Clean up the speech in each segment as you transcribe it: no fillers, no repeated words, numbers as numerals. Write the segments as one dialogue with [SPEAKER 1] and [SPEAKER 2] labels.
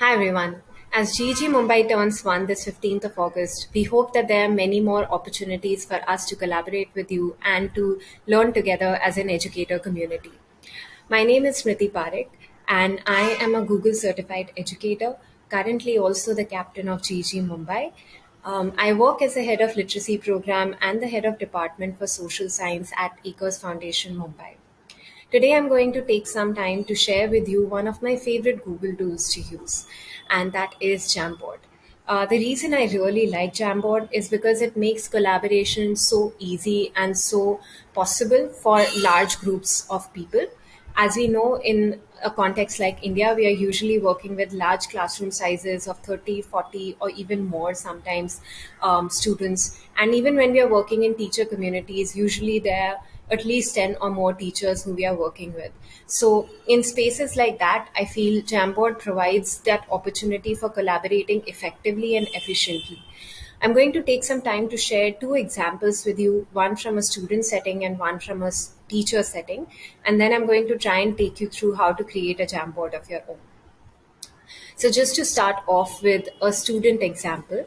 [SPEAKER 1] Hi everyone. As GEG Mumbai Turns 1 this 15th of August, we hope that there are many more opportunities for us to collaborate with you and to learn together as an educator community. My name is Smriti Parekh and I am a Google certified educator, currently also the captain of GEG Mumbai. I work as the head of literacy program and the head of department for social science at Acres Foundation Mumbai. Today, I'm going to take some time to share with you one of my favorite Google tools to use, and that is Jamboard. The reason I really like Jamboard is because it makes collaboration so easy and so possible for large groups of people. As we know, in a context like India, we are usually working with large classroom sizes of 30, 40, or even more sometimes students. And even when we are working in teacher communities, usually there are at least 10 or more teachers who we are working with. So, in spaces like that, I feel Jamboard provides that opportunity for collaborating effectively and efficiently. I'm going to take some time to share two examples with you, one from a student setting and one from a teacher setting. And then I'm going to try and take you through how to create a Jamboard of your own. So just to start off with a student example,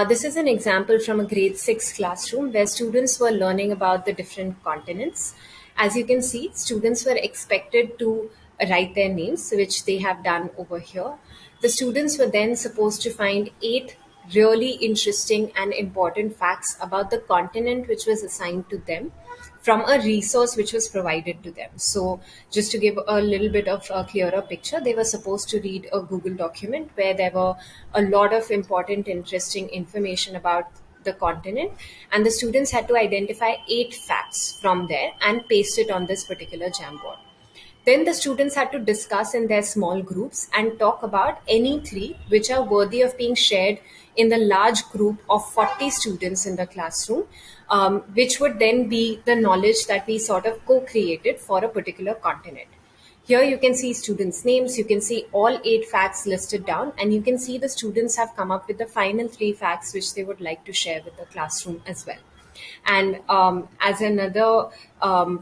[SPEAKER 1] this is an example from a grade 6 classroom where students were learning about the different continents. As you can see, students were expected to write their names, which they have done over here. The students were then supposed to find 8 really interesting and important facts about the continent which was assigned to them from a resource which was provided to them. So, just to give a little bit of a clearer picture, they were supposed to read a Google document where there were a lot of important, interesting information about the continent, and the students had to identify 8 facts from there and paste it on this particular Jamboard. Then the students had to discuss in their small groups and talk about any three which are worthy of being shared in the large group of 40 students in the classroom, which would then be the knowledge that we sort of co created for a particular continent. Here you can see students' names, you can see all 8 facts listed down, and you can see the students have come up with the final 3 facts which they would like to share with the classroom as well. And as another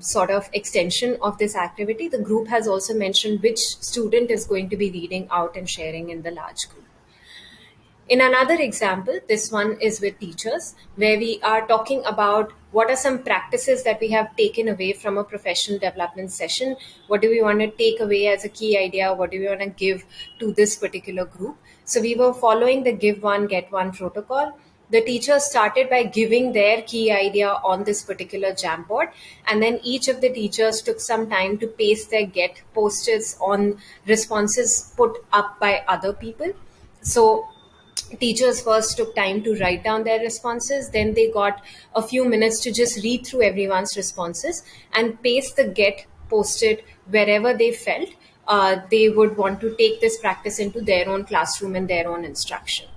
[SPEAKER 1] sort of extension of this activity, the group has also mentioned which student is going to be reading out and sharing in the large group. In another example, this one is with teachers, where we are talking about what are some practices that we have taken away from a professional development session. What do we want to take away as a key idea? What do we want to give to this particular group? So we were following the give one, get one protocol. The teachers started by giving their key idea on this particular Jamboard, and then each of the teachers took some time to paste their get post-its on responses put up by other people. So teachers first took time to write down their responses, then they got a few minutes to just read through everyone's responses and paste the get post-it wherever they felt they would want to take this practice into their own classroom and their own instruction.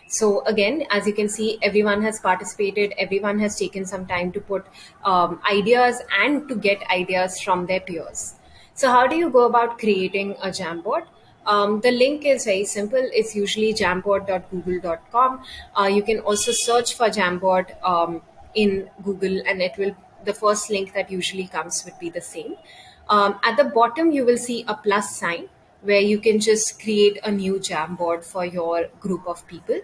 [SPEAKER 1] So again, as you can see, everyone has participated, everyone has taken some time to put ideas and to get ideas from their peers. So how do you go about creating a Jamboard? The link is very simple. It's usually jamboard.google.com. You can also search for Jamboard in Google, and the first link that usually comes would be the same. At the bottom, you will see a plus sign where you can just create a new Jamboard for your group of people.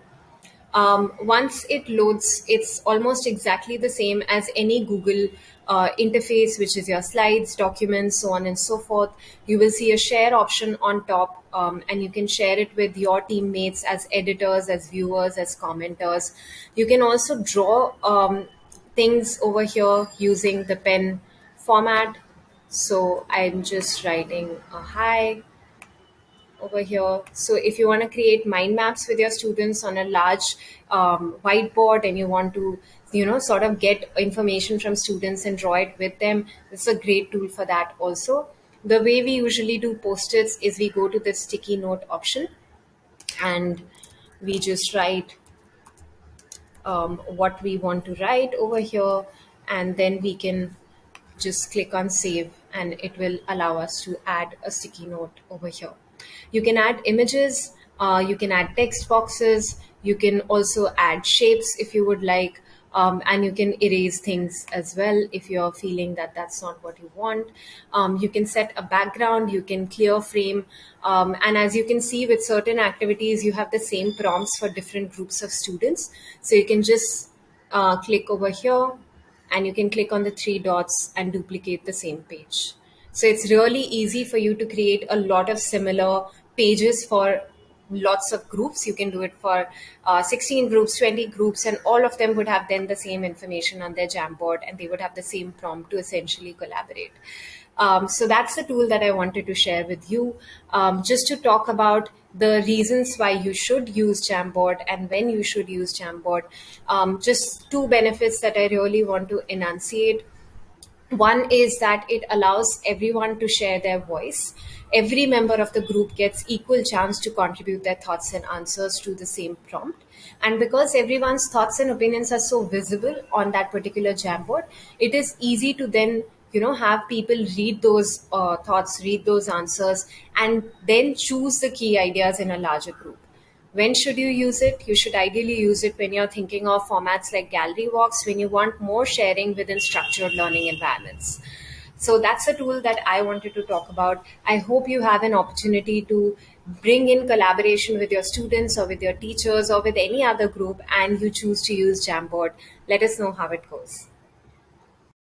[SPEAKER 1] Once it loads, it's almost exactly the same as any Google interface, which is your slides, documents, so on and so forth. You will see a share option on top, and you can share it with your teammates as editors, as viewers, as commenters. You can also draw things over here using the pen format. So I'm just writing a hi over here. So if you want to create mind maps with your students on a large whiteboard and you want to, sort of get information from students and draw it with them, it's a great tool for that also. The way we usually do post-its is we go to the sticky note option and we just write what we want to write over here, and then we can just click on save and it will allow us to add a sticky note over here. You can add images, you can add text boxes, you can also add shapes if you would like. and you can erase things as well if you're feeling that that's not what you want. You can set a background, you can clear frame, and as you can see with certain activities, you have the same prompts for different groups of students. So you can just click over here, and you can click on the three dots and duplicate the same page. So it's really easy for you to create a lot of similar pages for lots of groups. You can do it for 16 groups, 20 groups, and all of them would have then the same information on their Jamboard, and they would have the same prompt to essentially collaborate. So that's the tool that I wanted to share with you, just to talk about the reasons why you should use Jamboard and when you should use Jamboard. Just two benefits that I really want to enunciate. One is that it allows everyone to share their voice. Every member of the group gets equal chance to contribute their thoughts and answers to the same prompt. And because everyone's thoughts and opinions are so visible on that particular Jamboard, it is easy to then have people read those thoughts, read those answers, and then choose the key ideas in a larger group. When should you use it? You should ideally use it when you're thinking of formats like gallery walks, when you want more sharing within structured learning environments. So that's a tool that I wanted to talk about. I hope you have an opportunity to bring in collaboration with your students or with your teachers or with any other group, and you choose to use Jamboard. Let us know how it goes.